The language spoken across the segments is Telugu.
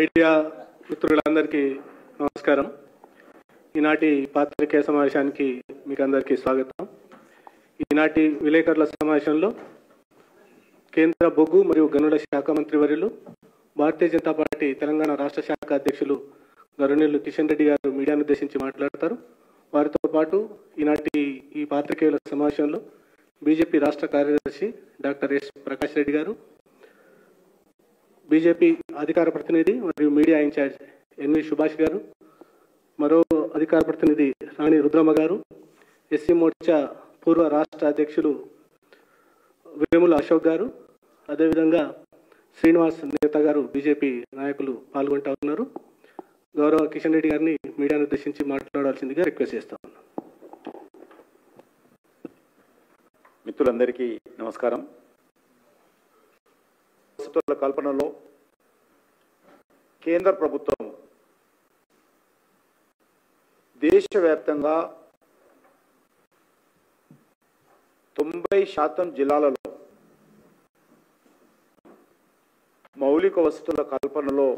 మీడియా మిత్రులందరికీ నమస్కారం. ఈనాటి పాత్రికేయ సమావేశానికి మీకు అందరికీ స్వాగతం. ఈనాటి విలేకరుల సమావేశంలో కేంద్ర బొగ్గు మరియు గనుల శాఖ మంత్రివర్యులు, భారతీయ జనతా పార్టీ తెలంగాణ రాష్ట్ర శాఖ అధ్యక్షులు గవర్నర్ కిషన్ రెడ్డి గారు మీడియాను ఉద్దేశించి మాట్లాడతారు. వారితో పాటు ఈనాటి ఈ పాత్రికేయుల సమావేశంలో బీజేపీ రాష్ట్ర కార్యదర్శి డాక్టర్ ఎస్ ప్రకాష్ రెడ్డి గారు, బీజేపీ అధికార ప్రతినిధి మరియు మీడియా ఇన్ఛార్జ్ ఎన్వి సుభాష్ గారు, మరో అధికార ప్రతినిధి రాణి రుద్రమ్మ గారు, ఎస్సీ మోర్చా పూర్వ రాష్ట్ర అధ్యక్షులు వేముల అశోక్ గారు, అదేవిధంగా శ్రీనివాస్ నేత గారు బీజేపీ నాయకులు పాల్గొంటా ఉన్నారు. గౌరవ కిషన్ రెడ్డి గారిని మీడియాను ఉద్దేశించి మాట్లాడాల్సిందిగా రిక్వెస్ట్ చేస్తా ఉన్నాను. మిత్రులందరికీ నమస్కారం. వసతుల కల్పనలో కేంద్ర ప్రభుత్వం దేశవ్యాప్తంగా 90% జిల్లాలలో మౌలిక వసతుల కల్పనలో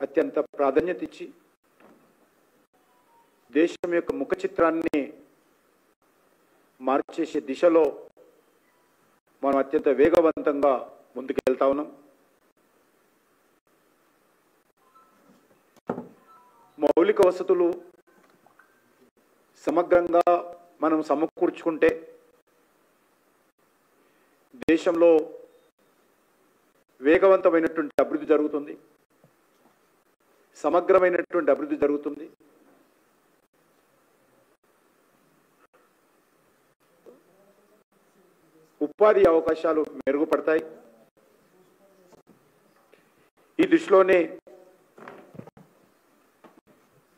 అత్యంత ప్రాధాన్యత ఇచ్చి దేశం యొక్క ముఖ చిత్రాన్ని మార్చేసే దిశలో మనం అత్యంత వేగవంతంగా ముందుకెళ్తా ఉన్నాం. మౌలిక వసతులు సమగ్రంగా మనం సమకూర్చుకుంటే దేశంలో వేగవంతమైనటువంటి అభివృద్ధి జరుగుతుంది, సమగ్రమైనటువంటి అభివృద్ధి జరుగుతుంది. ఉపాధి అవకాశాలు మెరుగుపడతాయి. ఈ దృష్టిలోనే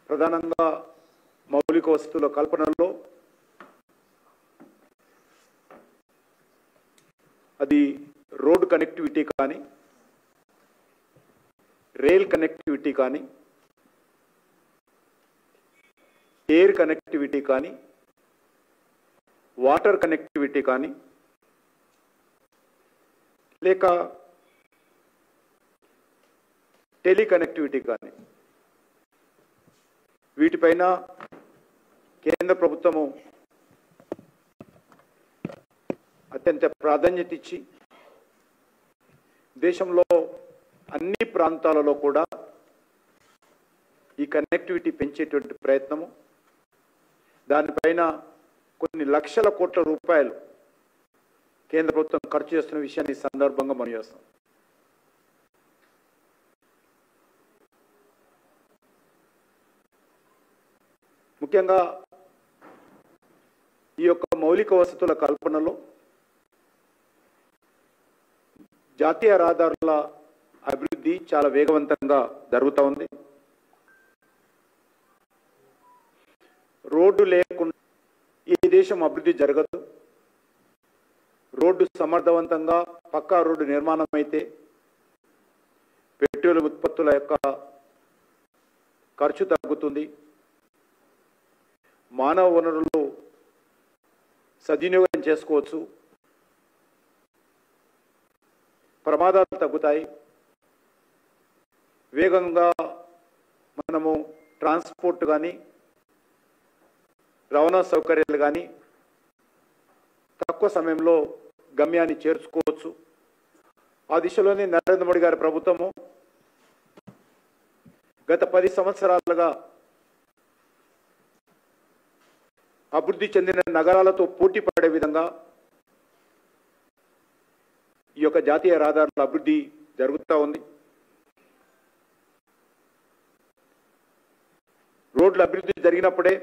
ప్రధానంగా మౌలిక వసతుల కల్పనలో అది రోడ్ కనెక్టివిటీ కానీ, రైల్ కనెక్టివిటీ కానీ, ఎయిర్ కనెక్టివిటీ కానీ, వాటర్ కనెక్టివిటీ కానీ, లేక టెలికనెక్టివిటీ కానీ, వీటిపైన కేంద్ర ప్రభుత్వము అత్యంత ప్రాధాన్యత ఇచ్చి దేశంలో అన్ని ప్రాంతాలలో కూడా ఈ కనెక్టివిటీ పెంచేటువంటి ప్రయత్నము, దానిపైన కొన్ని లక్షల కోట్ల రూపాయలు కేంద్ర ప్రభుత్వం ఖర్చు చేస్తున్న విషయాన్ని సందర్భంగా మనం చేస్తాం. ముఖ్యంగా ఈ యొక్క మౌలిక వసతుల కల్పనలో జాతీయ రహదారుల అభివృద్ధి చాలా వేగవంతంగా జరుగుతూ ఉంది. రోడ్డు లేకుండా ఈ దేశం అభివృద్ధి జరగదు. రోడ్డు సమర్థవంతంగా పక్కా రోడ్డు నిర్మాణం అయితే పెట్రోల్ ఉత్పత్తుల యొక్క ఖర్చు తగ్గుతుంది, మానవ వనరులు సద్వినియోగం చేసుకోవచ్చు, ప్రమాదాలు తగ్గుతాయి, వేగంగా మనము ట్రాన్స్పోర్ట్ కానీ రవాణా సౌకర్యాలు కానీ తక్కువ సమయంలో గమ్యాన్ని చేర్చుకోవచ్చు. ఆ దిశలోనే నరేంద్ర మోడీ గారి ప్రభుత్వము గత 10 సంవత్సరాలుగా అభివృద్ధి చెందిన నగరాలతో పోటీ పడే విధంగా ఈ యొక్క జాతీయ రహదారుల అభివృద్ధి జరుగుతూ ఉంది. రోడ్ల అభివృద్ధి జరిగినప్పుడే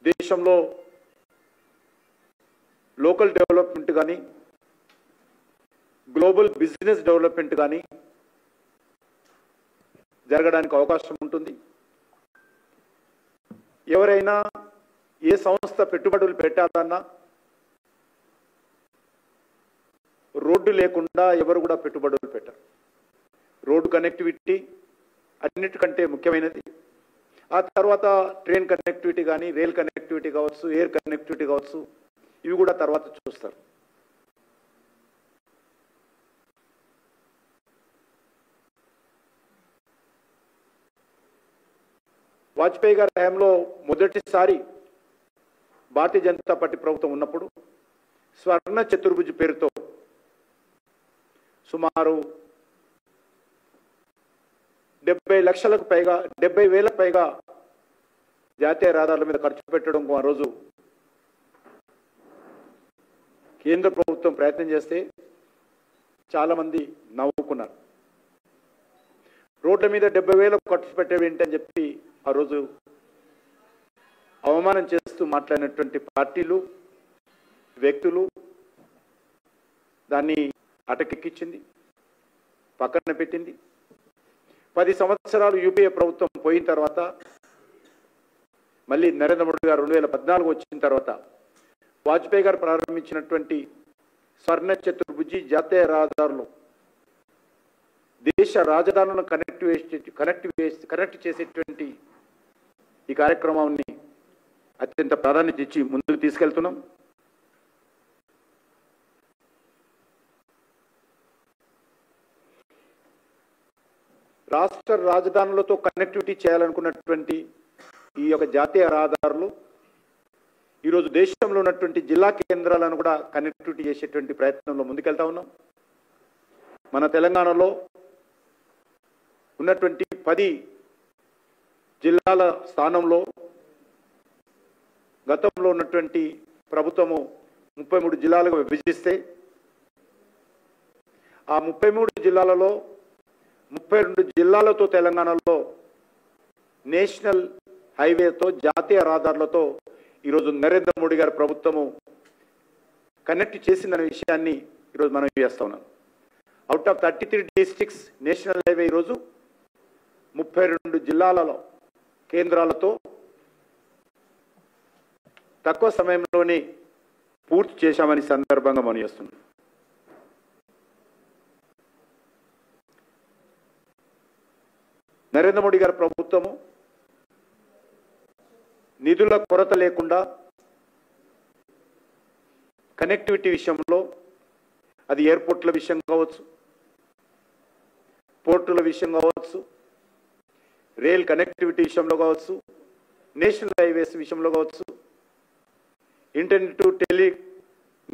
దేశంలో లోకల్ డెవలప్మెంట్ కానీ, గ్లోబల్ బిజినెస్ డెవలప్మెంట్ కానీ జరగడానికి అవకాశం ఉంటుంది. ఎవరైనా ఏ సంస్థ పెట్టుబడులు పెట్టాలన్నా రోడ్డు లేకుండా ఎవరు కూడా పెట్టుబడులు పెట్టరు. రోడ్డు కనెక్టివిటీ అన్నిటికంటే ముఖ్యమైనది. ఆ తర్వాత ట్రైన్ కనెక్టివిటీ కానీ, రైల్ కనెక్టివిటీ కావచ్చు, ఎయిర్ కనెక్టివిటీ కావచ్చు, ఇవి కూడా తర్వాత చూస్తారు. వాజ్పేయి గారి హయాంలో మొదటిసారి భారతీయ జనతా పార్టీ ప్రభుత్వం ఉన్నప్పుడు స్వర్ణ చతుర్భుజి పేరుతో సుమారు 70 లక్షలకు పైగా 70,000లకు పైగా జాతీయ రహదారుల మీద ఖర్చు పెట్టడం ఆ రోజు కేంద్ర ప్రభుత్వం ప్రయత్నం చేస్తే చాలామంది నవ్వుకున్నారు. రోడ్ల మీద 70,000 ఖర్చు పెట్టేవి ఏంటని చెప్పి ఆ రోజు అవమానం చేస్తూ మాట్లాడినటువంటి పార్టీలు వ్యక్తులు దాన్ని అటకెక్కించింది, పక్కన పెట్టింది. 10 సంవత్సరాలు యూపీఏ ప్రభుత్వం పోయిన తర్వాత మళ్ళీ నరేంద్ర మోడీ గారు 2014 వచ్చిన తర్వాత వాజ్పేయి గారు ప్రారంభించినటువంటి స్వర్ణ చతుర్భుజి జాతీయ రహదారులు దేశ రాజధానులను కనెక్ట్ చేసేటువంటి ఈ కార్యక్రమాన్ని అత్యంత ప్రాధాన్యత ఇచ్చి ముందుకు తీసుకెళ్తున్నాం. రాష్ట్ర రాజధానులతో కనెక్టివిటీ చేయాలనుకున్నటువంటి ఈ యొక్క జాతీయ రహదారులు ఈరోజు దేశంలో ఉన్నటువంటి జిల్లా కేంద్రాలను కూడా కనెక్టివిటీ చేసేటువంటి ప్రయత్నంలో ముందుకెళ్తా ఉన్నాం. మన తెలంగాణలో ఉన్నటువంటి 10 జిల్లాల స్థానంలో గతంలో ఉన్నటువంటి ప్రభుత్వము 33 జిల్లాలుగా విభజిస్తే ఆ 33 జిల్లాలలో 32 జిల్లాలతో తెలంగాణలో నేషనల్ హైవేతో జాతీయ రహదారులతో ఈరోజు నరేంద్ర మోడీ గారి ప్రభుత్వము కనెక్ట్ చేసిందనే విషయాన్ని ఈరోజు మనం చేస్తా ఉన్నాం. Out of 33 districts national highway ఈరోజు 32 జిల్లాలలో కేంద్రాలతో తక్కువ సమయంలోనే పూర్తి చేశామని సందర్భంగా మనం చేస్తున్నాం. నరేంద్ర మోడీ గారి ప్రభుత్వము నిధుల కొరత లేకుండా కనెక్టివిటీ విషయంలో అది ఎయిర్పోర్ట్ల విషయం కావచ్చు, పోర్టుల విషయం కావచ్చు, రైల్ కనెక్టివిటీ విషయంలో కావచ్చు, నేషనల్ హైవేస్ విషయంలో కావచ్చు, ఇంటర్నెట్ టెలి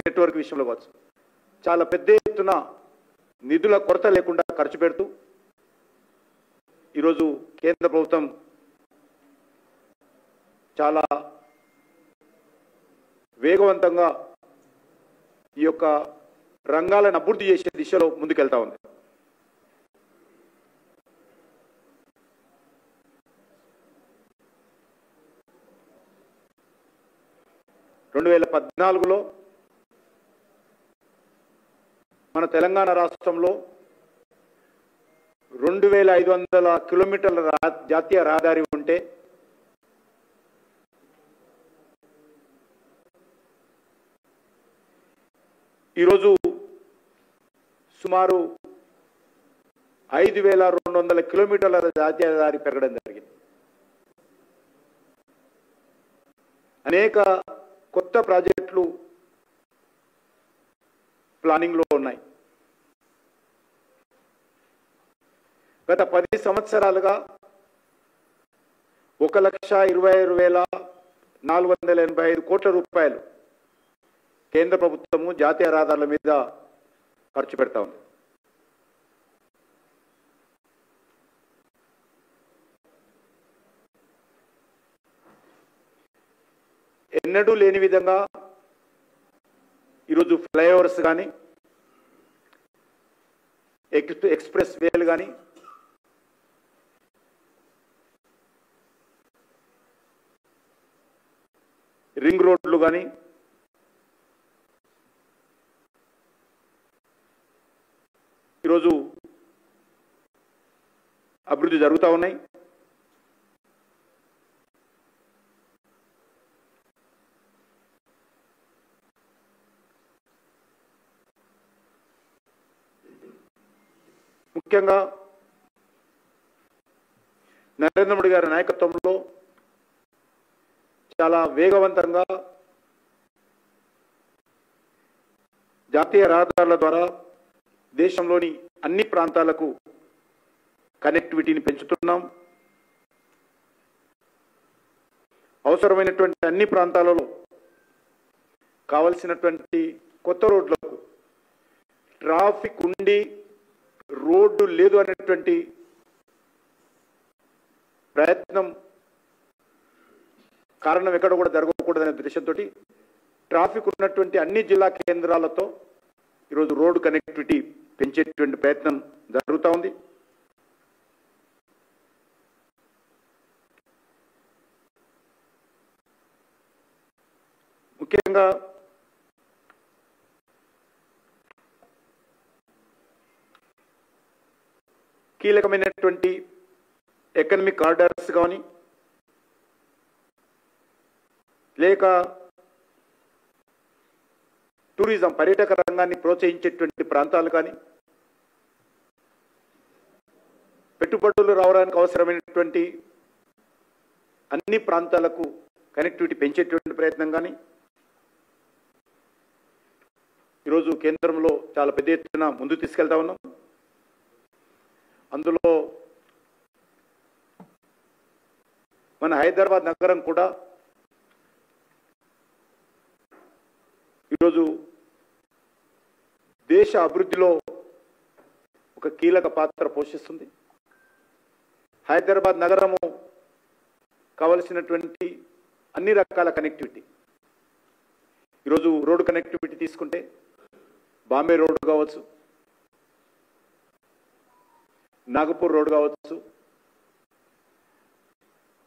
నెట్వర్క్ విషయంలో కావచ్చు, చాలా పెద్ద ఎత్తున నిధుల కొరత లేకుండా ఖర్చు పెడుతూ ఈరోజు కేంద్ర ప్రభుత్వం చాలా వేగవంతంగా ఈ యొక్క రంగాలను అభివృద్ధి చేసే దిశలో ముందుకెళ్తా ఉంది. రెండు 2014లో మన తెలంగాణ రాష్ట్రంలో 2,500 కిలోమీటర్ల జాతీయ రహదారి ఉంటే ఈరోజు సుమారు 5,200 కిలోమీటర్ల జాతీయ రహదారి పెరగడం జరిగింది. అనేక కొత్త ప్రాజెక్టులు ప్లానింగ్లో ఉన్నాయి. గత 10 సంవత్సరాలుగా 1,26,485 కోట్ల రూపాయలు కేంద్ర ప్రభుత్వము జాతీయ రహదారుల మీద ఖర్చు పెడతా ఉంది. ఎన్నడూ లేని విధంగా ఈరోజు ఫ్లైఓవర్స్ కానీ ఎక్స్ప్రెస్ వేలు కానీ రింగ్ రోడ్లు కానీ ఈరోజు అభివృద్ధి జరుగుతూ ఉన్నాయి. ముఖ్యంగా నరేంద్ర మోడీ గారి నాయకత్వంలో చాలా వేగవంతంగా జాతీయ రహదారుల ద్వారా దేశంలోని అన్ని ప్రాంతాలకు కనెక్టివిటీని పెంచుతున్నాం. అవసరమైనటువంటి అన్ని ప్రాంతాలలో కావలసినటువంటి కొత్త రోడ్లకు ట్రాఫిక్ ఉండి రోడ్డు లేదు అనేటువంటి ప్రయత్నం కారణం ఎక్కడ కూడా జరగకూడదనే ఉద్దేశంతో ట్రాఫిక్ ఉన్నటువంటి అన్ని జిల్లా కేంద్రాలతో ఈరోజు రోడ్డు కనెక్టివిటీ పెంచేటువంటి ప్రయత్నం జరుగుతూ ఉంది. ముఖ్యంగా కీలకమైనటువంటి ఎకనమిక్ కారిడార్స్ కానీ లేక టూరిజం పర్యాటక రంగాన్ని ప్రోత్సహించేటువంటి ప్రాంతాలు కానీ పెట్టుబడులు రావడానికి అవసరమైనటువంటి అన్ని ప్రాంతాలకు కనెక్టివిటీ పెంచేటువంటి ప్రయత్నం కానీ ఈరోజు కేంద్రంలో చాలా పెద్ద ఎత్తున ముందుకు తీసుకెళ్తా ఉన్నాం. అందులో మన హైదరాబాద్ నగరం కూడా ఈరోజు దేశ అభివృద్ధిలో ఒక కీలక పాత్ర పోషిస్తుంది. హైదరాబాద్ నగరము కావలసినటువంటి అన్ని రకాల కనెక్టివిటీ ఈరోజు రోడ్డు కనెక్టివిటీ తీసుకుంటే బాంబే రోడ్డు కావచ్చు, నాగపూర్ రోడ్డు కావచ్చు,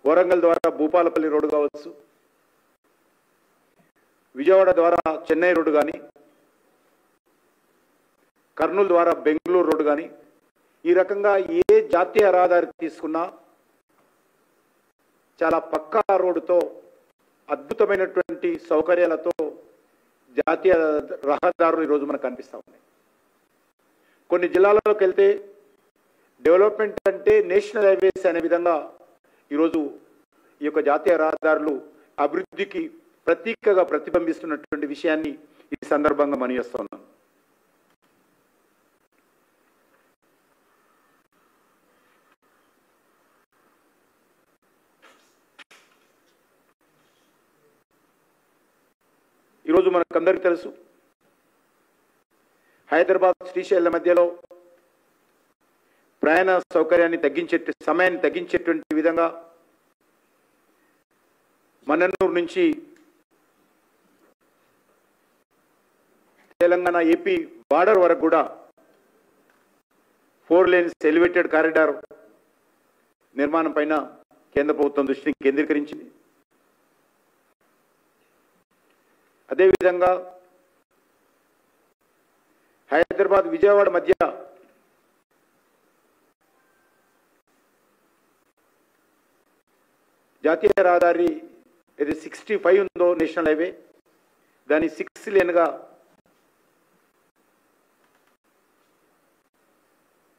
వరంగల్ ద్వారా భూపాలపల్లి రోడ్డు కావచ్చు, విజయవాడ ద్వారా చెన్నై రోడ్డు కానీ, కర్నూలు ద్వారా బెంగళూరు రోడ్డు కానీ, ఈ రకంగా ఏ జాతీయ రహదారి తీసుకున్నా చాలా పక్కా రోడ్డుతో అద్భుతమైనటువంటి సౌకర్యాలతో జాతీయ రహదారులు ఈరోజు మనకు కనిపిస్తూ ఉన్నాయి. కొన్ని జిల్లాలలోకి వెళ్తే డెవలప్మెంట్ అంటే నేషనల్ హైవేస్ అనే విధంగా ఈరోజు ఈ యొక్క జాతీయ రహదారులు అభివృద్ధికి ప్రతీకగా ప్రతిబింబిస్తున్నటువంటి విషయాన్ని ఈ సందర్భంగా మనవిస్తున్నాను. ఈరోజు మనకందరికీ తెలుసు, హైదరాబాద్ శ్రీశైలం మధ్యలో ప్రయాణ సౌకర్యాన్ని సమయాన్ని తగ్గించేటువంటి విధంగా మన్ననూరు నుంచి తెలంగాణ ఏపీ బార్డర్ వరకు కూడా 4 లేన్స్ ఎలివేటెడ్ కారిడార్ నిర్మాణం పైన కేంద్ర ప్రభుత్వం దృష్టిని కేంద్రీకరించింది. అదేవిధంగా హైదరాబాద్ విజయవాడ మధ్య జాతీయ రహదారి ఏది 65 ఉందో నేషనల్ హైవే దాన్ని 6 లేన్గా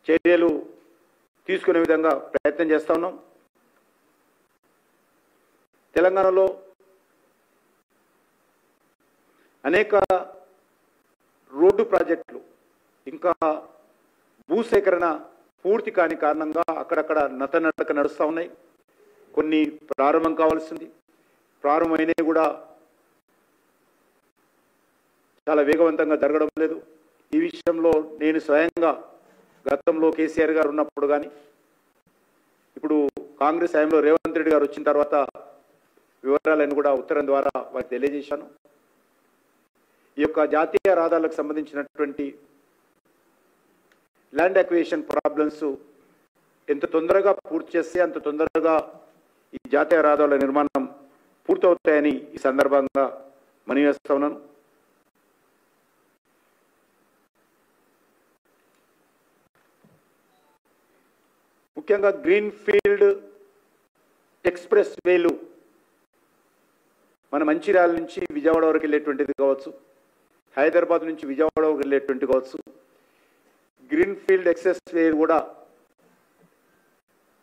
చర్యలు తీసుకునే విధంగా ప్రయత్నం చేస్తా ఉన్నాం. తెలంగాణలో అనేక రోడ్డు ప్రాజెక్టులు ఇంకా భూసేకరణ పూర్తి కాని కారణంగా అక్కడక్కడ నత్తనడక నడుస్తూ ఉన్నాయి. కొన్ని ప్రారంభం కావాల్సింది, ప్రారంభమైనవి కూడా చాలా వేగవంతంగా జరగడం లేదు. ఈ విషయంలో నేను స్వయంగా గతంలో కేసీఆర్ గారు ఉన్నప్పుడు కానీ ఇప్పుడు కాంగ్రెస్ హయాంలో రేవంత్ రెడ్డి గారు వచ్చిన తర్వాత వివరాలను కూడా ఉత్తరం ద్వారా వారికి తెలియజేశాను. ఈ యొక్క జాతీయ రహదారులకు సంబంధించినటువంటి ల్యాండ్ అక్విజిషన్ ప్రాబ్లమ్స్ ఎంత తొందరగా పూర్తి చేస్తే అంత తొందరగా ఈ జాతీయ రహదారుల నిర్మాణం పూర్తవుతాయని ఈ సందర్భంగా మనవి చేస్తా ఉన్నాను. ముఖ్యంగా గ్రీన్ ఫీల్డ్ ఎక్స్ప్రెస్ వేలు మన మంచిర్యాల నుంచి విజయవాడ వరకు వెళ్ళేటువంటిది కావచ్చు, హైదరాబాద్ నుంచి విజయవాడ వరకు వెళ్ళేటువంటి కావచ్చు, గ్రీన్ ఫీల్డ్ ఎక్స్ప్రెస్ వే కూడా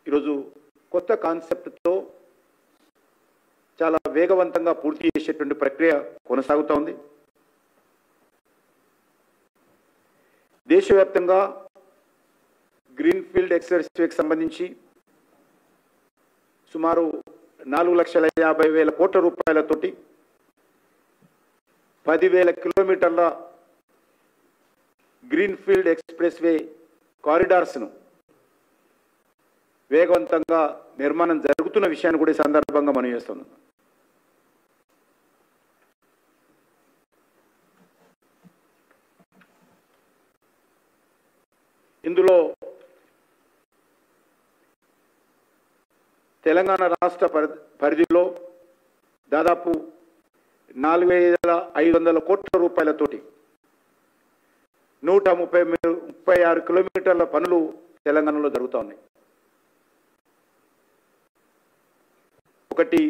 ఈరోజు కొత్త కాన్సెప్ట్తో చాలా వేగవంతంగా పూర్తి చేసేటువంటి ప్రక్రియ కొనసాగుతూ ఉంది. దేశవ్యాప్తంగా గ్రీన్ ఫీల్డ్ ఎక్స్ప్రెస్ వేకి సంబంధించి సుమారు 4,50,000 కోట్ల రూపాయలతోటి 10,000 కిలోమీటర్ల గ్రీన్ఫీల్డ్ ఎక్స్ప్రెస్ వే కారిడార్స్ను వేగవంతంగా నిర్మాణం జరుగుతున్న విషయాన్ని కూడా ఈ సందర్భంగా మనం చేస్తున్నాం. ఇందులో తెలంగాణ రాష్ట్ర పరిధిలో దాదాపు 4,500 కోట్ల రూపాయలతోటి 136 కిలోమీటర్ల పనులు తెలంగాణలో జరుగుతూ ఉన్నాయి. ఒకటి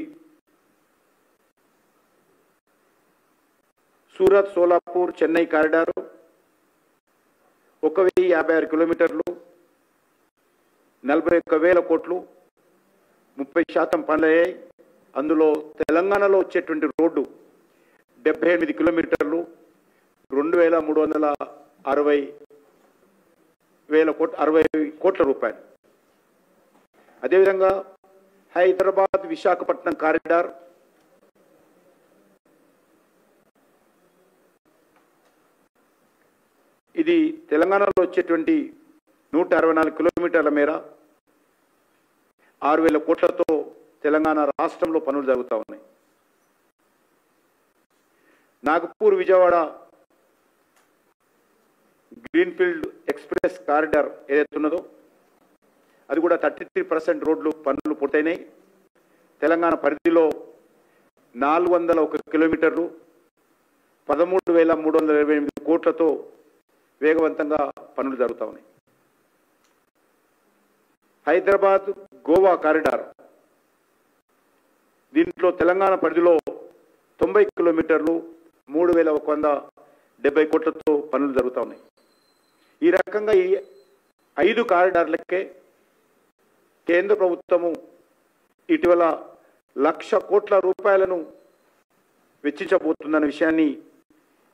సూరత్, సోలాపూర్, చెన్నై కారిడారు 1,056 కిలోమీటర్లు, 41,000 కోట్లు, 30% పనులయ్యాయి. అందులో తెలంగాణలో వచ్చేటువంటి రోడ్డు 78 కిలోమీటర్లు, 2,360 కోట్ల రూపాయలు. అదేవిధంగా హైదరాబాద్ విశాఖపట్నం కారిడార్ ఇది తెలంగాణలో వచ్చేటువంటి 164 కిలోమీటర్ల మేర 6,000 కోట్లతో తెలంగాణ రాష్ట్రంలో పనులు జరుగుతూ ఉన్నాయి. Nagpur Vijayawada greenfield express corridor ఏదైతే ఉన్నదో అది కూడా 33% రోడ్లు పనులు పూర్తయినాయి. తెలంగాణ పరిధిలో 401 కిలోమీటర్లు 13,328 కోట్లతో వేగవంతంగా పనులు జరుగుతూ ఉన్నాయి. హైదరాబాద్ గోవా కారిడార్ దీంట్లో తెలంగాణ పరిధిలో 90 కిలోమీటర్లు 3,170 కోట్లతో పనులు జరుగుతూ ఉన్నాయి. ఈ రకంగా ఈ 5 కారిడార్లకే కేంద్ర ప్రభుత్వము ఇటీవల 1,00,000 కోట్ల రూపాయలను వెచ్చించబోతుందన్న విషయాన్ని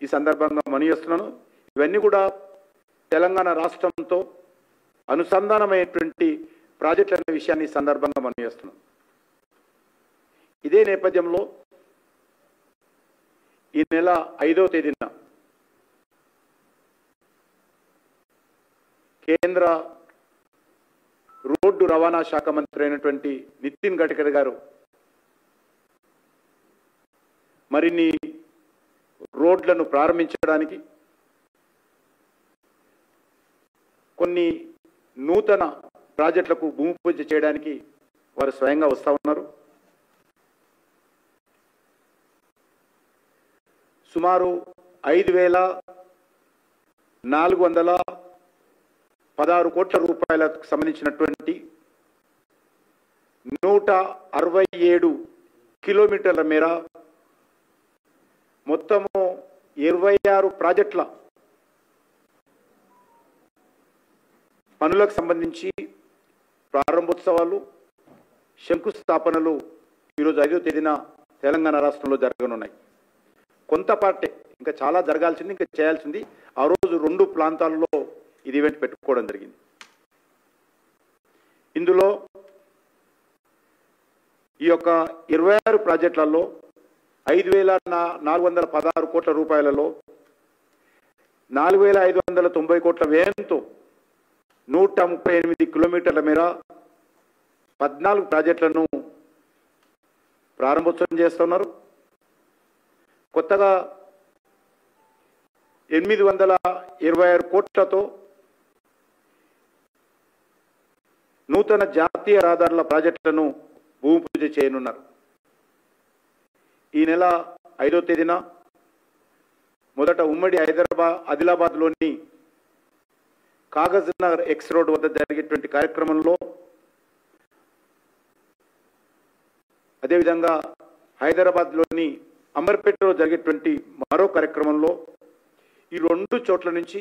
ఈ సందర్భంగా మనవిస్తున్నాను. ఇవన్నీ కూడా తెలంగాణ రాష్ట్రంతో అనుసంధానమైనటువంటి ప్రాజెక్టులు అనే విషయాన్ని ఈ సందర్భంగా మనవిస్తున్నాం. ఇదే నేపథ్యంలో ఈ నెల 5వ తేదీన కేంద్ర రోడ్డు రవాణా శాఖ మంత్రి అయినటువంటి నితిన్ గడ్కరీ గారు మరిన్ని రోడ్లను ప్రారంభించడానికి, కొన్ని నూతన ప్రాజెక్టులకు భూమి పూజ చేయడానికి వారు స్వయంగా వస్తూ ఉన్నారు. సుమారు 5,416 కోట్ల రూపాయలకు సంబంధించినటువంటి 167 కిలోమీటర్ల మేర మొత్తము 26 ప్రాజెక్టుల పనులకు సంబంధించి ప్రారంభోత్సవాలు, శంకుస్థాపనలు ఈరోజు 5వ తేదీన తెలంగాణ రాష్ట్రంలో జరగనున్నాయి. కొంత పార్టే, ఇంకా చాలా జరగాల్సింది, ఇంకా చేయాల్సింది. ఆ రోజు 2 ప్రాంతాల్లో ఇది ఈవెంట్ పెట్టుకోవడం జరిగింది. ఇందులో ఈ యొక్క 26 ప్రాజెక్టులలో 5,416 కోట్ల రూపాయలలో 4,590 కోట్ల వ్యయంతో 138 కిలోమీటర్ల మేర 14 ప్రాజెక్టులను ప్రారంభోత్సవం చేస్తున్నారు. కొత్తగా 826 కోట్లతో నూతన జాతీయ రహదారుల ప్రాజెక్టులను భూమి పూజ చేయనున్నారు. ఈ నెల 5వ తేదీన మొదట ఉమ్మడి ఆదిలాబాద్లోని కాగజ్ నగర్ ఎక్స్ రోడ్ వద్ద జరిగేటువంటి కార్యక్రమంలో, అదేవిధంగా హైదరాబాద్లోని అమర్పేటలో జరిగేటువంటి మరో కార్యక్రమంలో ఈ 2 చోట్ల నుంచి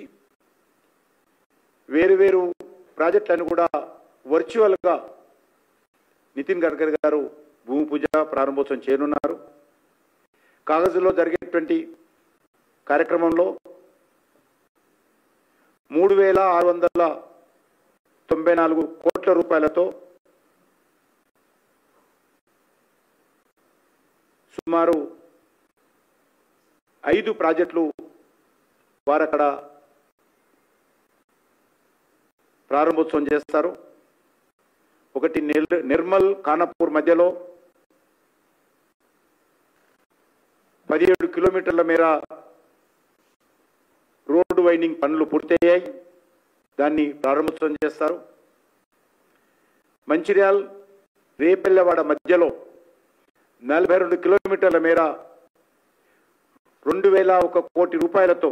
వేరు ప్రాజెక్టులను కూడా వర్చువల్గా నితిన్ గడ్కరీ గారు భూమి పూజ ప్రారంభోత్సవం చేయనున్నారు. కాగజ్లో జరిగేటువంటి కార్యక్రమంలో 3,694 కోట్ల రూపాయలతో సుమారు 5 ప్రాజెక్టులు వారు అక్కడ ప్రారంభోత్సవం చేస్తారు. ఒకటి నిర్మల్ ఖానాపూర్ మధ్యలో 17 కిలోమీటర్ల మేర రోడ్డు వైండింగ్ పనులు పూర్తయ్యాయి, దాన్ని ప్రారంభోత్సవం చేస్తారు. మంచిర్యాల్ రేపల్లెవాడ మధ్యలో 42 కిలోమీటర్ల మేర 2001 కోటి రూపాయలతో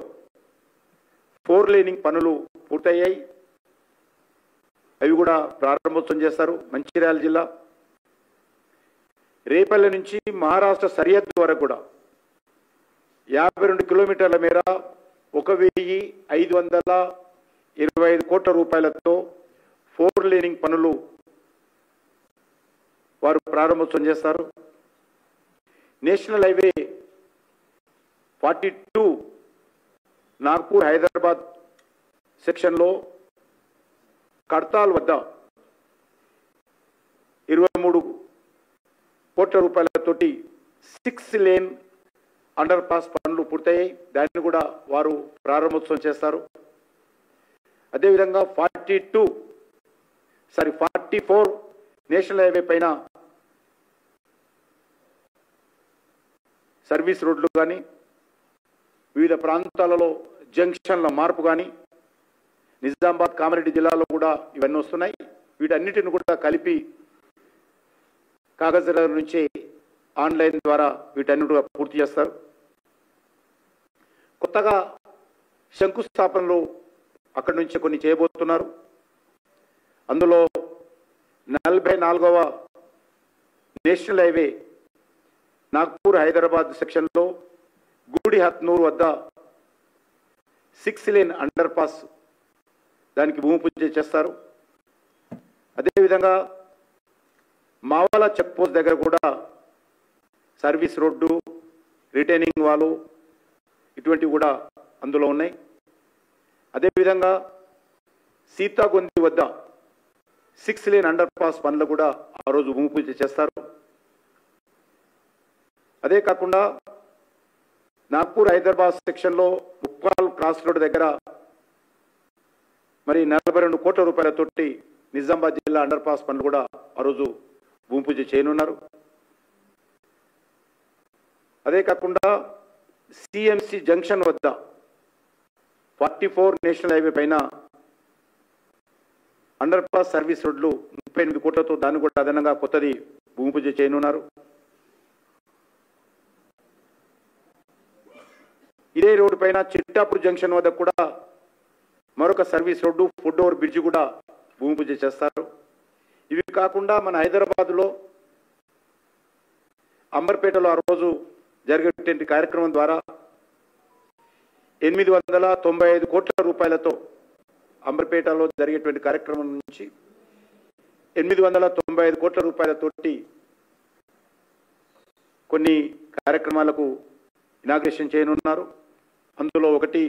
4 లేనింగ్ పనులు పూర్తయ్యాయి, అవి కూడా ప్రారంభోత్సవం చేస్తారు. మంచిర్యాల జిల్లా రేపల్లె నుంచి మహారాష్ట్ర సరిహద్దు వరకు కూడా 52 కిలోమీటర్ల మేర 1525 కోట్ల రూపాయలతో 4 లేనింగ్ పనులు వారు ప్రారంభోత్సవం చేస్తారు. నేషనల్ హైవే 42 నాగ్పూర్ హైదరాబాద్ సెక్షన్లో కడ్తాల్ వద్ద 23 కోట్ల రూపాయలతోటి 6 లేన్ అండర్ పాస్ పనులు పూర్తయ్యాయి, దాన్ని కూడా వారు ప్రారంభోత్సవం చేస్తారు. అదేవిధంగా 44 నేషనల్ హైవే పైన సర్వీస్ రోడ్లు కానీ వివిధ ప్రాంతాలలో జంక్షన్ల మార్పు కానీ నిజామాబాద్ కామారెడ్డి జిల్లాలో కూడా ఇవన్నీ వస్తున్నాయి. వీటన్నిటిని కూడా కలిపి కాగజ్ నగర్ నుంచి ఆన్లైన్ ద్వారా వీటన్నిటి కూడా పూర్తి చేస్తారు. కొత్తగా శంకుస్థాపనలు అక్కడి నుంచి కొన్ని చేయబోతున్నారు. అందులో 44వ నేషనల్ హైవే నాగ్పూర్ హైదరాబాద్ సెక్షన్లో గూడి హత్నూర్ వద్ద 6 లేన్ అండర్ పాస్ దానికి భూమి పూజ చేస్తారు. అదేవిధంగా మావాల చెక్ పోస్ట్ దగ్గర కూడా సర్వీస్ రోడ్డు, రిటైనింగ్ వాలు ఇటువంటివి కూడా అందులో ఉన్నాయి. అదేవిధంగా సీతాగొంది వద్ద 6 లేన్ అండర్ పాస్ పనులు కూడా ఆ రోజు భూమి పూజ చేస్తారు. అదే కాకుండా నాగ్పూర్ హైదరాబాద్ సెక్షన్లో ముప్పాల్ క్రాస్ రోడ్ దగ్గర మరి 42 కోట్ల రూపాయలతోటి నిజామాబాద్ జిల్లా అండర్ పాస్ పనులు కూడా ఆ రోజు భూమి పూజ చేయనున్నారు. అదే కాకుండా సిఎంసి జంక్షన్ వద్ద 44 నేషనల్ హైవే పైన అండర్ పాస్ సర్వీస్ రోడ్లు 38 కోట్లతో దాన్ని కూడా అదనంగా కొత్తది భూమి పూజ చేయనున్నారు. ఇదే రోడ్డు పైన చిట్టాపూర్ జంక్షన్ వద్ద కూడా మరొక service road, food over bridge కూడా భూమి పూజ చేస్తారు. ఇవి కాకుండా మన హైదరాబాద్లో అంబర్పేటలో ఆ రోజు జరిగేటువంటి కార్యక్రమం ద్వారా 895 కోట్ల రూపాయలతో అంబర్పేటలో జరిగేటువంటి కార్యక్రమం నుంచి 895 కోట్ల రూపాయలతోటి కొన్ని కార్యక్రమాలకు ఇనాగ్రేషన్ చేయనున్నారు. అందులో ఒకటి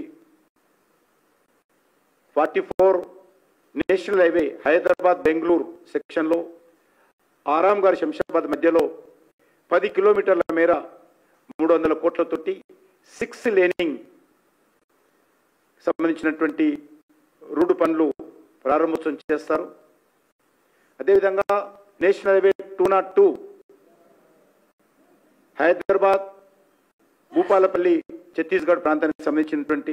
44 నేషనల్ హైవే హైదరాబాద్ బెంగళూరు సెక్షన్లో ఆరాంఘర్ శంషాబాద్ మధ్యలో 10 కిలోమీటర్ల మేర 300 కోట్లతోటి 6 లేనింగ్ సంబంధించినటువంటి రోడ్డు పనులు ప్రారంభోత్సవం చేస్తారు. అదేవిధంగా నేషనల్ హైవే 202 హైదరాబాద్ భూపాలపల్లి ఛత్తీస్గఢ్ ప్రాంతానికి సంబంధించినటువంటి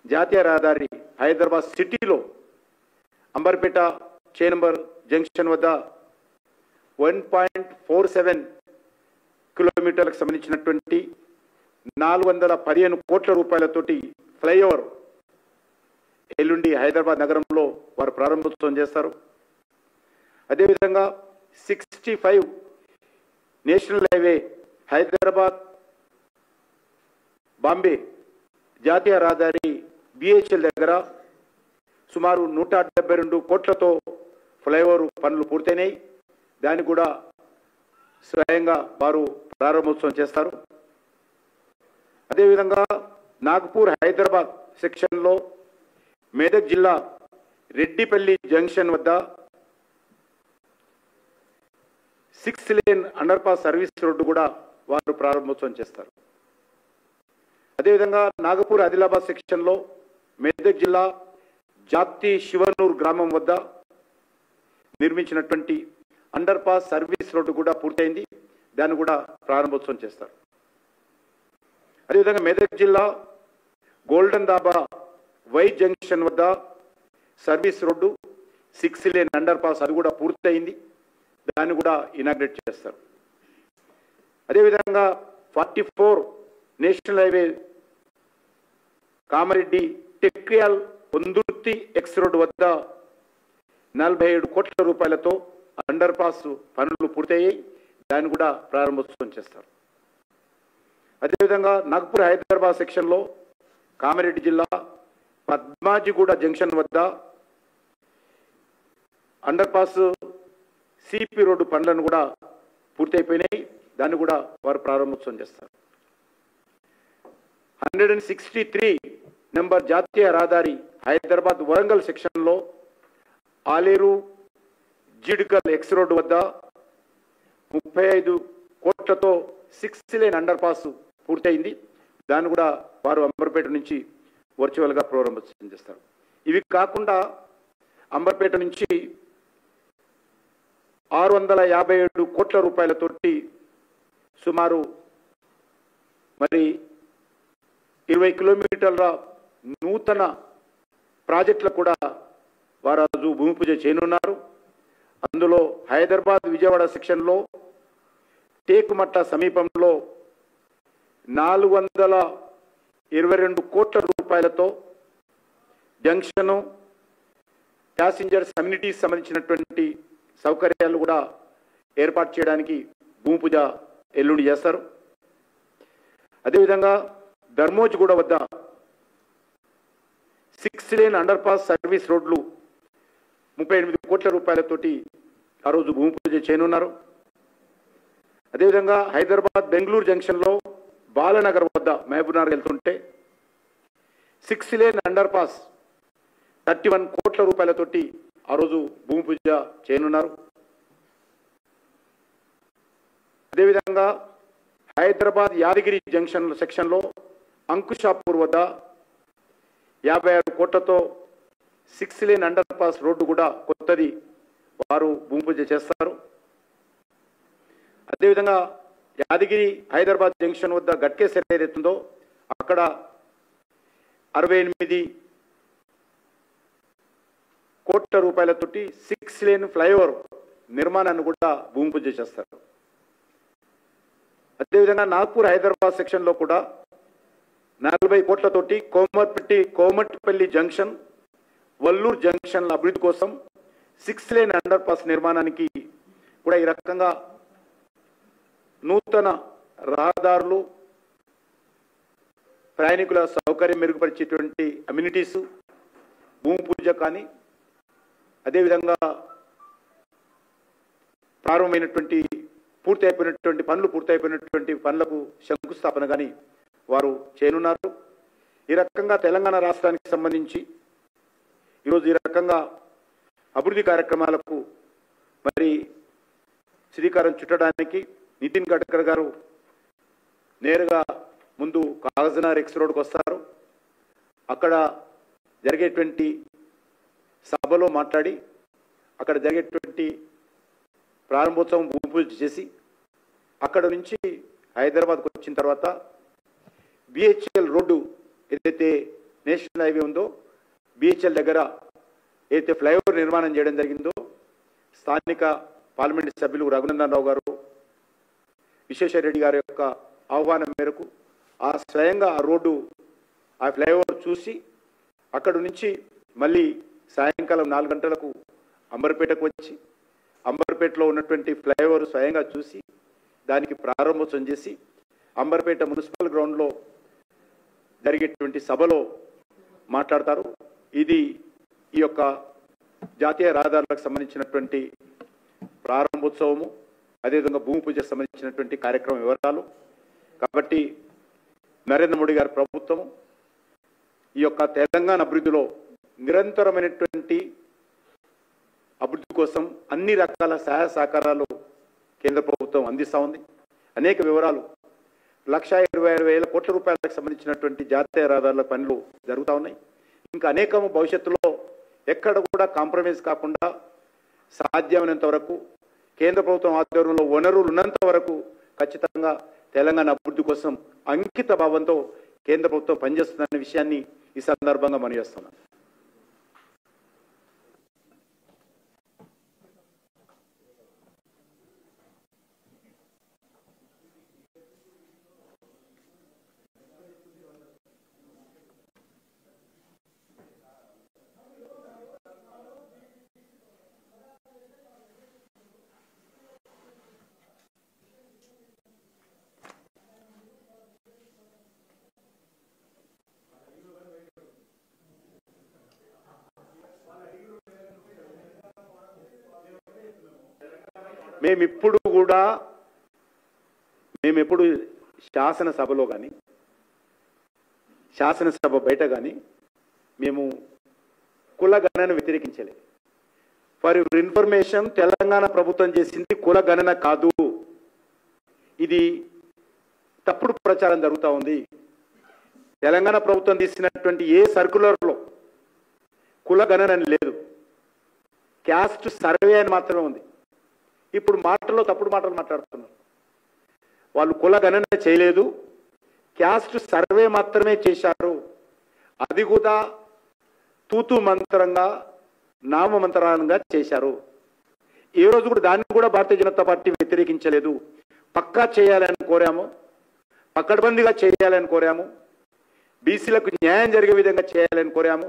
జాతీయ రహదారి హైదరాబాద్ సిటీలో అంబర్పేట చేనంబర్ జంక్షన్ వద్ద 1.47 కిలోమీటర్లకు సంబంధించినటువంటి 415 కోట్ల రూపాయలతోటి ఫ్లైఓవర్ ఎల్లుండి హైదరాబాద్ నగరంలో వారు ప్రారంభోత్సవం చేస్తారు. అదేవిధంగా 65 నేషనల్ హైవే హైదరాబాద్ బాంబే జాతీయ రహదారి బిహెచ్ఎల్ దగ్గర సుమారు 172 కోట్లతో ఫ్లైఓవర్ పనులు పూర్తయినాయి, దాన్ని కూడా స్వయంగా వారు ప్రారంభోత్సవం చేస్తారు. అదేవిధంగా నాగ్పూర్ హైదరాబాద్ సెక్షన్లో మెదక్ జిల్లా రెడ్డిపల్లి జంక్షన్ వద్ద 6 lane under pass service road కూడా వారు ప్రారంభోత్సవం చేస్తారు. అదేవిధంగా నాగపూర్ ఆదిలాబాద్ సెక్షన్లో మెదక్ జిల్లా జాతి శివనూర్ గ్రామం వద్ద నిర్మించినటువంటి అండర్ పాస్ సర్వీస్ రోడ్డు కూడా పూర్తయింది. దాన్ని కూడా ప్రారంభోత్సవం చేస్తారు. అదేవిధంగా మెదక్ జిల్లా గోల్డెన్ దాబా వై జంక్షన్ వద్ద service road 6 lane under pass అది కూడా పూర్తయింది. దాన్ని కూడా ఇనాగ్రేట్ చేస్తారు. అదేవిధంగా 44 national highway Kamareddy Tekriyal Pondurthi X road వద్ద 47 కోట్ల రూపాయలతో అండర్ పాస్ పనులు పూర్తయ్యాయి. దాన్ని కూడా ప్రారంభోత్సవం చేస్తారు. అదేవిధంగా నాగపూర్ హైదరాబాద్ సెక్షన్లో కామారెడ్డి జిల్లా పద్మాజిగూడ జంక్షన్ వద్ద అండర్ పాస్ సిపి రోడ్డు పనులను కూడా పూర్తయిపోయినాయి. దాన్ని కూడా వారు ప్రారంభోత్సవం చేస్తారు. 163 నెంబర్ జాతీయ రహదారి హైదరాబాద్ వరంగల్ సెక్షన్లో ఆలేరు జిడ్కల్ ఎక్స్ రోడ్డు వద్ద 35 కోట్లతో 6 లేన్ అండర్ పాస్ పూర్తయింది. దాన్ని కూడా వారు అంబర్పేట నుంచి వర్చువల్గా ప్రారంభోత్సవం చేస్తారు. ఇవి కాకుండా అంబర్పేట నుంచి 657 కోట్ల రూపాయలతోటి సుమారు మరి 20 కిలోమీటర్ల నూతన ప్రాజెక్టులకు కూడా వారు భూమి పూజ చేయనున్నారు. అందులో హైదరాబాద్ విజయవాడ సెక్షన్లో టేకుమట్ట సమీపంలో 422 కోట్ల రూపాయలతో జంక్షను ప్యాసింజర్స్ కమ్యూనిటీస్ సంబంధించినటువంటి సౌకర్యాలు కూడా ఏర్పాటు చేయడానికి భూమి పూజ ఎల్లుండి చేస్తారు. అదేవిధంగా ధర్మోజిగూడ వద్ద 6 లేన్ అండర్ పాస్ సర్వీస్ రోడ్లు 38 కోట్ల రూపాయలతోటి ఆ రోజు భూమి పూజ చేయనున్నారు. అదేవిధంగా హైదరాబాద్ బెంగళూరు జంక్షన్లో బాలనగర్ వద్ద మహబూబ్నగర్ వెళ్తుంటే 6 లేన్ అండర్ పాస్ 31 కోట్ల రూపాయలతోటి ఆ రోజు భూమి పూజ చేయనున్నారు. అదేవిధంగా హైదరాబాద్ యాదగిరి జంక్షన్ సెక్షన్లో అంకుషాపూర్ వద్ద 56 కోట్లతో 6 లేన్ అండర్ పాస్ రోడ్డు కూడా కొత్తది వారు భూమి పూజ చేస్తారు. అదేవిధంగా యాదగిరి హైదరాబాద్ జంక్షన్ వద్ద గట్కేసర్ ఏదైతుందో అక్కడ 68 కోట్ల రూపాయలతోటి 6 లేన్ ఫ్లైఓవర్ నిర్మాణాన్ని కూడా భూమి పూజ చేస్తారు. అదేవిధంగా నాగ్పూర్ హైదరాబాద్ సెక్షన్లో కూడా 40 కోట్లతోటి కోమటిపల్లి జంక్షన్ వల్లూరు జంక్షన్ల అభివృద్ధి కోసం 6 లేన్ అండర్ పాస్ నిర్మాణానికి కూడా ఈ రకంగా నూతన రహదారులు ప్రయాణికుల సౌకర్యం మెరుగుపరిచేటువంటి అమ్యూనిటీస్ భూమి పూజ కానీ అదేవిధంగా ప్రారంభమైనటువంటి పూర్తయిపోయినటువంటి పనులకు శంకుస్థాపన కానీ వారు చేయనున్నారు. ఈ రకంగా తెలంగాణ రాష్ట్రానికి సంబంధించి ఈరోజు ఈ రకంగా అభివృద్ధి కార్యక్రమాలకు మరి శ్రీకారం చుట్టడానికి నితిన్ గడ్కరీ గారు నేరుగా ముందు కాగజ్నగర్ ఎక్స్ రోడ్కి వస్తారు. అక్కడ జరిగేటువంటి సభలో మాట్లాడి అక్కడ జరిగేటువంటి ప్రారంభోత్సవం భూమి పూజ చేసి అక్కడ నుంచి హైదరాబాద్కు వచ్చిన తర్వాత బిహెచ్ఎల్ రోడ్డు ఏదైతే నేషనల్ హైవే ఉందో బిహెచ్ఎల్ దగ్గర ఏదైతే ఫ్లైఓవర్ నిర్మాణం చేయడం జరిగిందో స్థానిక పార్లమెంట్ సభ్యులు రఘునందన్ రావు గారు విశ్వేశ్వరరెడ్డి గారి యొక్క ఆహ్వానం మేరకు స్వయంగా ఆ రోడ్డు ఆ ఫ్లైఓవర్ చూసి అక్కడ నుంచి మళ్ళీ సాయంకాలం 4 గంటలకు అంబర్పేటకు వచ్చి అంబర్పేటలో ఉన్నటువంటి ఫ్లైఓవర్ స్వయంగా చూసి దానికి ప్రారంభోత్సవం చేసి అంబర్పేట మున్సిపల్ గ్రౌండ్లో జరిగేటువంటి సభలో మాట్లాడతారు. ఇది ఈ యొక్క జాతీయ రహదారులకు సంబంధించినటువంటి ప్రారంభోత్సవము అదేవిధంగా భూమి పూజకు సంబంధించినటువంటి కార్యక్రమం వివరాలు. కాబట్టి నరేంద్ర మోడీ గారి ప్రభుత్వం ఈ యొక్క తెలంగాణ అభివృద్ధిలో నిరంతరమైనటువంటి అభివృద్ధి కోసం అన్ని రకాల సహాయ సహకారాలు కేంద్ర ప్రభుత్వం అందిస్తూ ఉంది. అనేక వివరాలు 1,26,000 కోట్ల రూపాయలకు సంబంధించినటువంటి జాతీయ రహదారుల పనులు జరుగుతూ ఉన్నాయి. ఇంకా అనేకము భవిష్యత్తులో ఎక్కడ కూడా కాంప్రమైజ్ కాకుండా సాధ్యమైనంత వరకు కేంద్ర ప్రభుత్వం ఆధ్వర్యంలో వనరులు ఉన్నంత వరకు ఖచ్చితంగా తెలంగాణ అభివృద్ధి కోసం అంకిత భావంతో కేంద్ర ప్రభుత్వం పనిచేస్తుందనే విషయాన్ని ఈ సందర్భంగా మనం చేస్తున్నాం. మేమెప్పుడు శాసనసభలో కానీ శాసనసభ బయట కానీ మేము కులగణన వ్యతిరేకించలే. ఫర్ యువర్ ఇన్ఫర్మేషన్, తెలంగాణ ప్రభుత్వం చేసింది కులగణన కాదు. ఇది తప్పుడు ప్రచారం జరుగుతూ ఉంది. తెలంగాణ ప్రభుత్వం తీసినటువంటి ఏ సర్కులర్లో కులగణన లేదు, క్యాస్ట్ సర్వే అని మాత్రమే ఉంది. ఇప్పుడు మాటల్లో తప్పుడు మాటలు మాట్లాడుతున్నారు. వాళ్ళు కులగణన చేయలేదు, క్యాస్ట్ సర్వే మాత్రమే చేశారు. అది కూడా తూతు మంత్రంగా నామమంత్రంగా చేశారు. ఏ రోజు కూడా దాన్ని కూడా భారతీయ జనతా పార్టీ వ్యతిరేకించలేదు. పక్కా చేయాలని కోరాము, పకడ్బందీగా చేయాలని కోరాము, బీసీలకు న్యాయం జరిగే విధంగా చేయాలని కోరాము.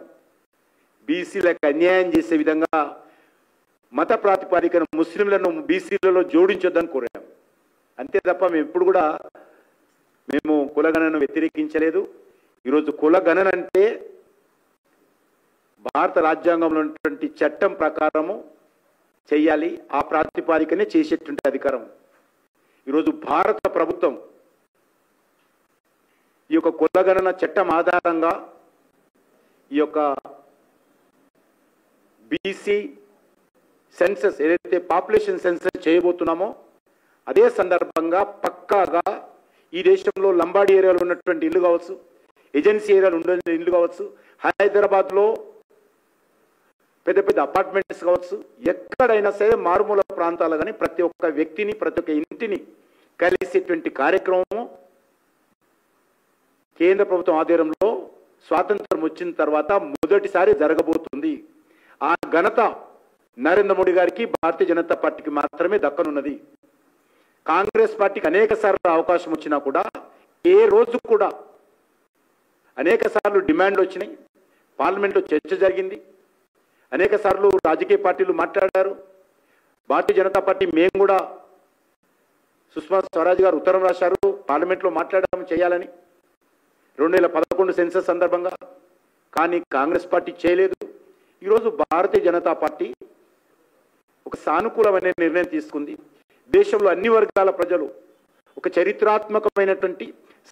బీసీలకు అన్యాయం చేసే విధంగా మత ప్రాతిపాదికన ముస్లింలను బీసీలలో జోడించొద్దని కోరాము. అంతే తప్ప మేము ఎప్పుడు కూడా కులగణనను వ్యతిరేకించలేదు. ఈరోజు కులగణన అంటే భారత రాజ్యాంగంలో ఉన్నటువంటి చట్టం ప్రకారము చేయాలి. ఆ ప్రాతిపాదికనే చేసేటువంటి అధికారం. ఈరోజు భారత ప్రభుత్వం ఈ యొక్క కులగణన చట్టం ఆధారంగా ఈ యొక్క బీసీ సెన్సస్ ఏదైతే పాపులేషన్ సెన్సస్ చేయబోతున్నామో అదే సందర్భంగా పక్కాగా ఈ దేశంలో లంబాడి ఏరియాలో ఉన్నటువంటి ఇల్లు కావచ్చు, ఏజెన్సీ ఏరియాలో ఉన్న ఇల్లు కావచ్చు, హైదరాబాద్లో పెద్ద పెద్ద అపార్ట్మెంట్స్ కావచ్చు, ఎక్కడైనా సరే మారుమూల ప్రాంతాలు కానీ ప్రతి ఒక్క వ్యక్తిని ప్రతి ఒక్క ఇంటిని కలిసేటువంటి కార్యక్రమం కేంద్ర ప్రభుత్వం ఆధ్వర్యంలో స్వాతంత్రం వచ్చిన తర్వాత మొదటిసారి జరగబోతుంది. ఆ ఘనత నరేంద్ర మోడీ గారికి, భారతీయ జనతా పార్టీకి మాత్రమే దక్కనున్నది. కాంగ్రెస్ పార్టీకి అనేక సార్లు అవకాశం వచ్చినా కూడా ఏ రోజు కూడా అనేక సార్లు డిమాండ్లు వచ్చినాయి, పార్లమెంట్లో చర్చ జరిగింది, అనేక సార్లు రాజకీయ పార్టీలు మాట్లాడారు. భారతీయ జనతా పార్టీ మేము కూడా సుష్మా స్వరాజ్ గారు ఉత్తరం రాశారు, పార్లమెంట్లో మాట్లాడడం చేయాలని 2011 సెన్సస్ సందర్భంగా. కానీ కాంగ్రెస్ పార్టీ చేయలేదు. ఈరోజు భారతీయ జనతా పార్టీ ఒక సానుకూలమైన నిర్ణయం తీసుకుంది. దేశంలో అన్ని వర్గాల ప్రజలు ఒక చరిత్రాత్మకమైనటువంటి,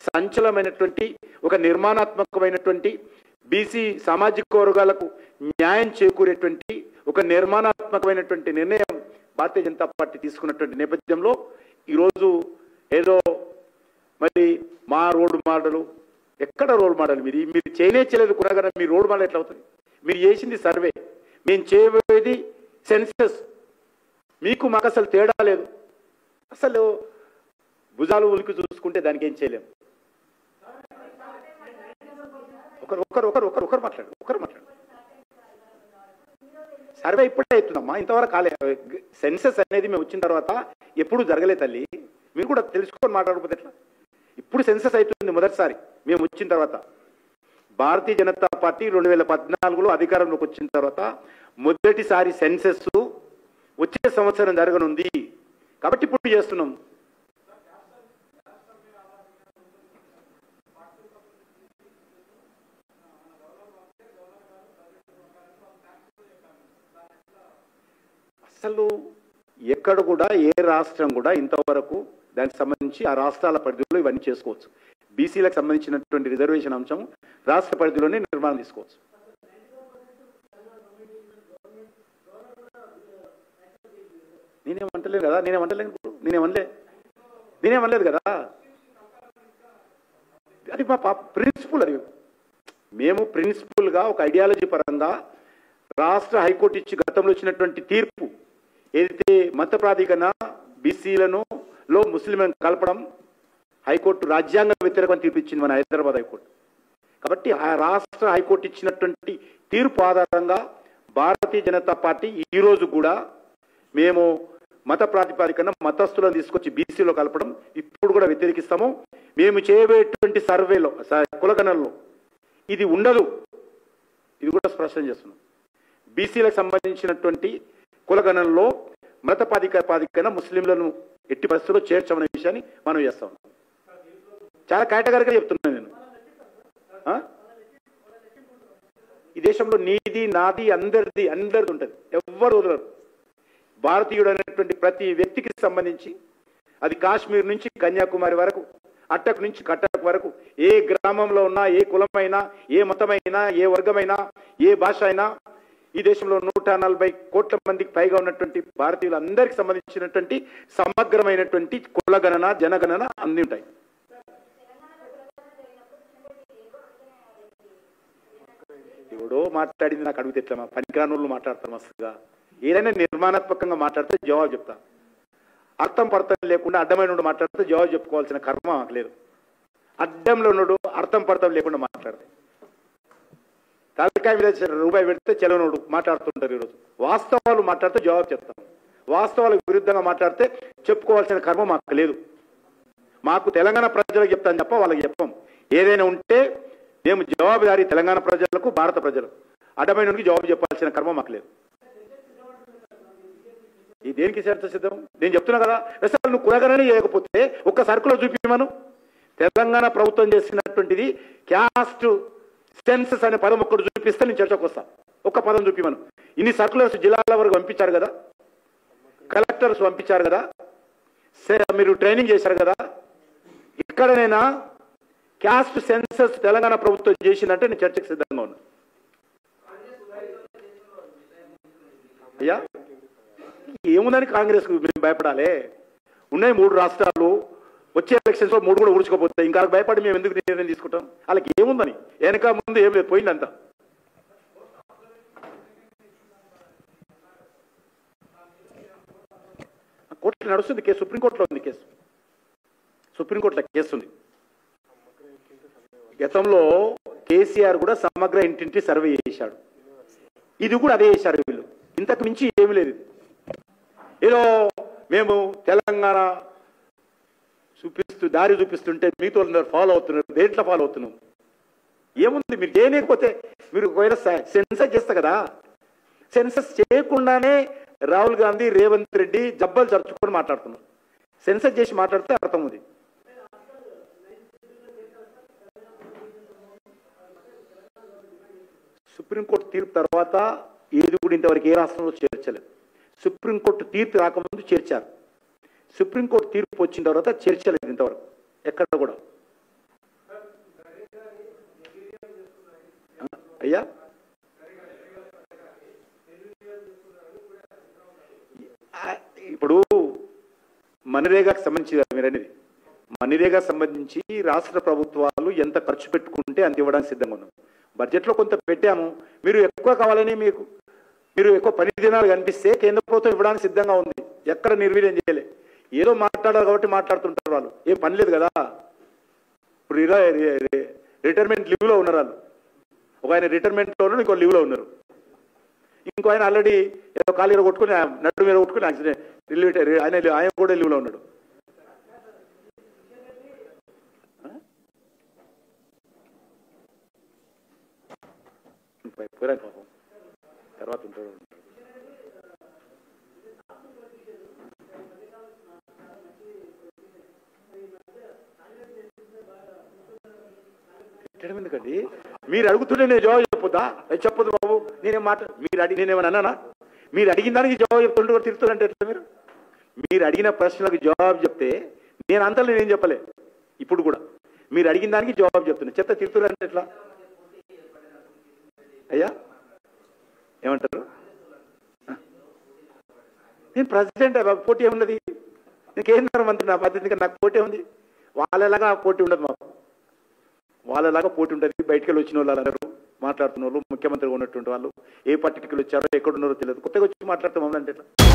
సంచలనమైనటువంటి, ఒక నిర్మాణాత్మకమైనటువంటి బీసీ సామాజిక వర్గాలకు న్యాయం చేకూరేటువంటి ఒక నిర్మాణాత్మకమైనటువంటి నిర్ణయం భారతీయ జనతా పార్టీ తీసుకున్నటువంటి నేపథ్యంలో ఈరోజు ఏదో మరి మా రోడ్ మోడల్, ఎక్కడ రోల్ మోడల్? మీరు చేయలేదు కూడా మీ రోడ్ మోడల్ ఎట్లా అవుతుంది? మీరు చేసింది సర్వే, మేము చేయబోయేది సెన్సస్. మీకు మాకు అసలు తేడా లేదు. అసలు భుజాలు ఉలికి చూసుకుంటే దానికి ఏం చేయలేము. ఒకరు మాట్లాడు. సర్వే ఇప్పుడే అవుతుందమ్మా, ఇంతవరకు కాలే. సెన్సస్ అనేది మేము వచ్చిన తర్వాత ఎప్పుడు జరగలే తల్లి. మీరు కూడా తెలుసుకొని మాట్లాడకపోతే ఎట్లా? ఇప్పుడు సెన్సస్ అవుతుంది మొదటిసారి మేము వచ్చిన తర్వాత. భారతీయ జనతా పార్టీ 2014లో అధికారంలోకి వచ్చిన తర్వాత మొదటిసారి సెన్సస్ వచ్చే సంవత్సరం జరగనుంది కాబట్టి ఇప్పుడు చేస్తున్నాం. అసలు ఎక్కడ కూడా ఏ రాష్ట్రం కూడా ఇంతవరకు దానికి సంబంధించి ఆ రాష్ట్రాల పరిధిలో ఇవన్నీ చేసుకోవచ్చు. బీసీలకు సంబంధించినటువంటి రిజర్వేషన్ అంశం రాష్ట్ర పరిధిలోనే నిర్మాణం తీసుకోవచ్చు. నేనేమంటలేదు కదా. నేనేమనలేదు కదా. అది మా ప్రిన్సిపల్. అది మేము ప్రిన్సిపల్గా ఒక ఐడియాలజీ పరంగా రాష్ట్ర హైకోర్టు ఇచ్చి గతంలో ఇచ్చినటువంటి తీర్పు ఏదైతే మత ప్రాధికరణ బీసీలను ముస్లింలను కలపడం హైకోర్టు రాజ్యాంగ వ్యతిరేకం తీర్పు ఇచ్చింది మన హైదరాబాద్ హైకోర్టు. కాబట్టి ఆ రాష్ట్ర హైకోర్టు ఇచ్చినటువంటి తీర్పు ఆధారంగా భారతీయ జనతా పార్టీ ఈరోజు కూడా మేము మత ప్రాతిపదికన మతస్థులను తీసుకొచ్చి బీసీలో కలపడం ఇప్పుడు కూడా వ్యతిరేకిస్తాము. మేము చేయబోయేటువంటి సర్వేలో కులగణనలో ఇది ఉండదు. ఇది కూడా స్పష్టం చేస్తున్నాం. బీసీలకు సంబంధించినటువంటి కులగణనలో మత ప్రాతిపదికన ముస్లింలను ఎట్టి పరిస్థితుల్లో చేర్చమనే విషయాన్ని మనం చేస్తాం. చాలా కేటగిరీగా చెప్తున్నాను నేను. ఈ దేశంలో నీది నాది అందరిది ఉంటుంది. ఎవ్వరు వదలరు. భారతీయుడు అనేటువంటి ప్రతి వ్యక్తికి సంబంధించి అది కాశ్మీర్ నుంచి కన్యాకుమారి వరకు, అట్టక్ నుంచి కట్టక్ వరకు, ఏ గ్రామంలో ఉన్నా, ఏ కులమైనా, ఏ మతమైనా, ఏ వర్గమైనా, ఏ భాష అయినా ఈ దేశంలో 140 కోట్ల మందికి పైగా ఉన్నటువంటి భారతీయులందరికీ సంబంధించినటువంటి సమగ్రమైనటువంటి కులగణన జనగణన అన్ని ఉంటాయి. ఎవడో మాట్లాడింది నాకు అడిగితే ఎట్లా? పనికిరానోళ్ళు మాట్లాడతారు మస్తుగా. ఏదైనా నిర్మాణాత్మకంగా మాట్లాడితే జవాబు చెప్తా. అర్థం పర్థం లేకుండా అడ్డమైన మాట్లాడితే జవాబు చెప్పుకోవాల్సిన కర్మ మాకు లేదు. అడ్డంలో ఉన్నాడు అర్థం పర్థం లేకుండా మాట్లాడతాడు. తలకాయ మీద రూపాయి పెడితే చెలవనోడు మాట్లాడుతుంటారు. ఈరోజు వాస్తవాలు మాట్లాడితే జవాబు చెప్తాం. వాస్తవాలకు విరుద్ధంగా మాట్లాడితే చెప్పుకోవాల్సిన కర్మ మాకు లేదు. మాకు తెలంగాణ ప్రజలకు చెప్తాను తప్ప వాళ్ళకి చెప్పం. ఏదైనా ఉంటే మేము జవాబుదారీ తెలంగాణ ప్రజలకు, భారత ప్రజలకు. అడ్డమైన జవాబు చెప్పాల్సిన కర్మ మాకు లేదు. ఈ దేనికి చర్చ సిద్ధం? నేను చెప్తున్నా కదా, అసలు నువ్వు కులగణన చేయకపోతే ఒక్క సర్కులో చూపిమను. తెలంగాణ ప్రభుత్వం చేసినటువంటిది క్యాస్ట్ సెన్సస్ అనే పదం ఒక్కటి చూపిస్తే నేను చర్చకు వస్తా. ఒక్క పదం చూపిమను. ఇన్ని సర్కులర్స్ జిల్లాల వరకు పంపించారు కదా, కలెక్టర్స్ పంపించారు కదా, మీరు ట్రైనింగ్ చేశారు కదా. ఇక్కడనైనా క్యాస్ట్ సెన్సస్ తెలంగాణ ప్రభుత్వం చేసిందంటే నేను చర్చకు సిద్ధంగా ఉన్నా. అయ్యా ఏముందని కాంగ్రెస్ మేము భయపడాలి? ఉన్నాయి 3 రాష్ట్రాలు. వచ్చే ఎలక్షన్స్ లో 3 కూడా ఊడ్చుకోపోతాయి. ఇంకా భయపడి మేము ఎందుకు నిర్ణయం తీసుకుంటాం? వాళ్ళకి ఏముందని? వెనక ముందు ఏం లేదు, పోయిందంతా. కోర్టులో నడుస్తుంది కేసు, సుప్రీంకోర్టులో ఉంది కేసు. సుప్రీంకోర్టులో కేసు ఉంది. గతంలో కేసీఆర్ కూడా సమగ్ర ఇంటింటి సర్వే చేశాడు. ఇది కూడా అదే చేశారు వీళ్ళు. ఇంతకు మించి ఏమి లేదు. ఏదో మేము తెలంగాణ దారి చూపిస్తుంటే మీతో ఫాలో అవుతున్నారు. దేంట్లో ఫాలో అవుతున్నాం? ఏముంది? మీరు చేయలేకపోతే మీరు ఒకవేళ సెన్సస్ చేస్తా కదా, సెన్సస్ చేయకుండానే రాహుల్ గాంధీ, రేవంత్ రెడ్డి జబ్బలు చర్చుకొని మాట్లాడుతున్నారు. సెన్సస్ చేసి మాట్లాడితే అర్థం ఉంది. సుప్రీంకోర్టు తీర్పు తర్వాత ఏది కూడా ఇంతవరకు ఏ రాష్ట్రంలో చేర్చలేదు. సుప్రీంకోర్టు తీర్పు రాకముందు చేర్చారు. సుప్రీంకోర్టు తీర్పు వచ్చిన తర్వాత చేర్చలేదు ఇంతవరకు ఎక్కడ కూడా. అయ్యా ఇప్పుడు మనరేగాకు సంబంధించి మీరు అనేది, మనరేగా సంబంధించి రాష్ట్ర ప్రభుత్వాలు ఎంత ఖర్చు పెట్టుకుంటే అంత ఇవ్వడానికి సిద్ధంగా ఉన్నాం. బడ్జెట్లో కొంత పెట్టాము. మీరు ఎక్కువ కావాలని మీరు ఎక్కువ పని దినాలు కనిపిస్తే కేంద్ర ప్రభుత్వం ఇవ్వడానికి సిద్ధంగా ఉంది. ఎక్కడ నిర్వీర్యం చేయలే. ఏదో మాట్లాడాలి కాబట్టి మాట్లాడుతుంటారు వాళ్ళు. ఏం పని లేదు కదా. ఇప్పుడు రిటైర్మెంట్ లీవ్లో ఉన్నారు వాళ్ళు. ఒక ఆయన రిటైర్మెంట్లో ఉన్నారు, ఇంకో లీవ్లో ఉన్నారు. ఇంకో ఆయన ఆల్రెడీ ఏదో ఖాళీలో కొట్టుకుని నడ్డు మీద కొట్టుకుని యాక్సిడెంట్ ఆయన కూడా లీవ్లో ఉన్నాడు. పాపం తర్వాత ఉంటాడు. ఎందుకండి మీరు అడుగుతుంటే నేను జవాబు చెప్పొద్దా? చెప్పొద్దు బాబు, నేనేం నేనేమన్నా అన్నానా? మీరు అడిగిన దానికి జవాబు చెప్తుంటే కూడా తిరుగుతుందంటే ఎట్లా? మీరు అడిగిన ప్రశ్నలకు జవాబు చెప్తే నేను అంతలో నేనేం చెప్పలే. ఇప్పుడు కూడా మీరు అడిగిన దానికి జవాబు చెప్తున్నా, చెప్తే తిరుగుతుందంటే ఎట్లా? అయ్యా ఏమంటారు? నేను ప్రెసిడెంట్, పోటీ ఏమున్నది? నేను కేంద్ర మంత్రి, నా పద్ధతిగా నాకు పోటీ ఉంది. వాళ్ళలాగా పోటీ ఉండదు మాకు. వాళ్ళలాగా పోటీ ఉంటుంది. బయటికి వెళ్ళి వచ్చిన వాళ్ళు అందరూ మాట్లాడుతున్న వాళ్ళు, ముఖ్యమంత్రిగా ఉన్నటువంటి వాళ్ళు ఏ పార్టీకి వచ్చారో ఎక్కడున్నారో తెలియదు, కొత్తగా వచ్చి మాట్లాడుతూ మమ్మల్ని అంటే ఎట్లా?